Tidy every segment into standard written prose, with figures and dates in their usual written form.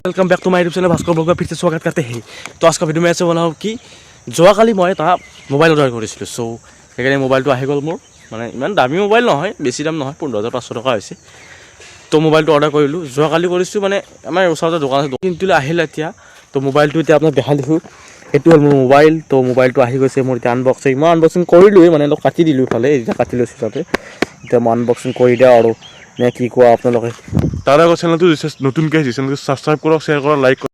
Welcome back to my YouTube channel Bhaskar blog में फिर से स्वागत करते हैं। तो आज का वीडियो में ऐसे बनाऊँ कि যোৱাকালি মই এটা মোবাইল অৰ্ডাৰ কৰিছিলোঁ। চ' সেইকাৰণে মোবাইলটো আহি গ'ল মোৰ, মানে ইমান দামী মোবাইল নহয়, বেছি দাম নহয়, 15,500 টকা হৈছে। তো মোবাইলটো অৰ্ডাৰ কৰিলোঁ, যোৱাকালি কৰিছোঁ, মানে আমাৰ ওচৰতে দোকান আছে, কিন্তু আহিল এতিয়া। তো মোবাইলটো এতিয়া আপোনাক দেখাই দিছোঁ, এইটো হ'ল মোৰ মোবাইল। তো মোবাইলটো আহি গৈছে মোৰ এতিয়া আনবক্সিং, মই আনবক্সিং কৰিলোঁৱেই, মানে অলপ কাটি দিলোঁ ইফালে, এতিয়া কাটি লৈছোঁ তাতে। এতিয়া মই আনবক্সিং কৰি দিওঁ আৰু নে কি কোৱা আপোনালোকে। তাৰ আগত চেনেলটো নতুনকৈ আহিছে, চেনেলটো ছাবস্ক্ৰাইব কৰক, শ্বেয়াৰ কৰক, লাইক কৰক।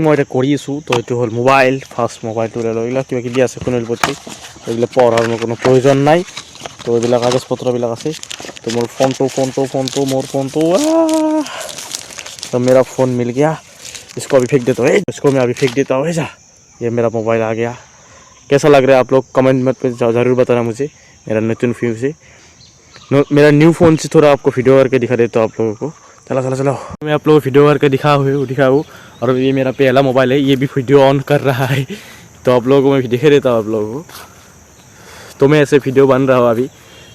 মই এতিয়া কৰি আছোঁ। তো এইটো হ'ল মোবাইল, ফাৰ্ষ্ট মোবাইলটো লৈ এইবিলাক কিবা কিবি আছে কোনোৰ প্ৰতি, এইবিলাক পঢ়াৰ মোৰ কোনো প্ৰয়োজন নাই। তো এইবিলাক কাগজ পত্ৰবিলাক আছে। তো মোৰ মোৰ ফোনটো तो मेरा फ़ोन मिल गया, इसको अभी फेंक देता हूँ, इसको मैं अभी फेंक देता हूँ। ऐसा ये मेरा मोबाइल आ गया। कैसा लग रहा है आप लोग कमेंट में ज़रूर बताना मुझे। मेरा नतून व्यू से मेरा न्यू फ़ोन से थोड़ा आपको वीडियो करके दिखा देता हूँ आप लोगों को। चलो मैं आप लोगों को वीडियो करके दिखाऊँ। और ये मेरा पहला मोबाइल है, ये भी वीडियो ऑन कर रहा है, तो आप लोगों को मैं दिखा देता हूँ आप लोगों को। तो मैं ऐसे वीडियो बन रहा हूँ अभी,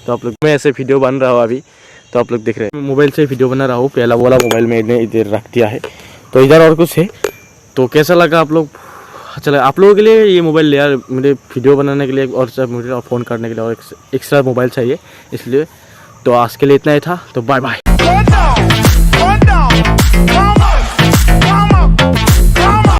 तो आप लोग तो आप लोग देख रहे हैं। मोबाइल से वीडियो बना रहा हूँ, पहला वाला मोबाइल मैंने इधर रख दिया है। तो इधर और कुछ है, तो कैसा लगा आप लोग। चलो आप लोगों के लिए ये मोबाइल लिया, मुझे वीडियो बनाने के लिए और मुझे फ़ोन करने के लिए और एक्स्ट्रा मोबाइल चाहिए, इसलिए। तो आज के लिए इतना ही था, तो बाय बाय।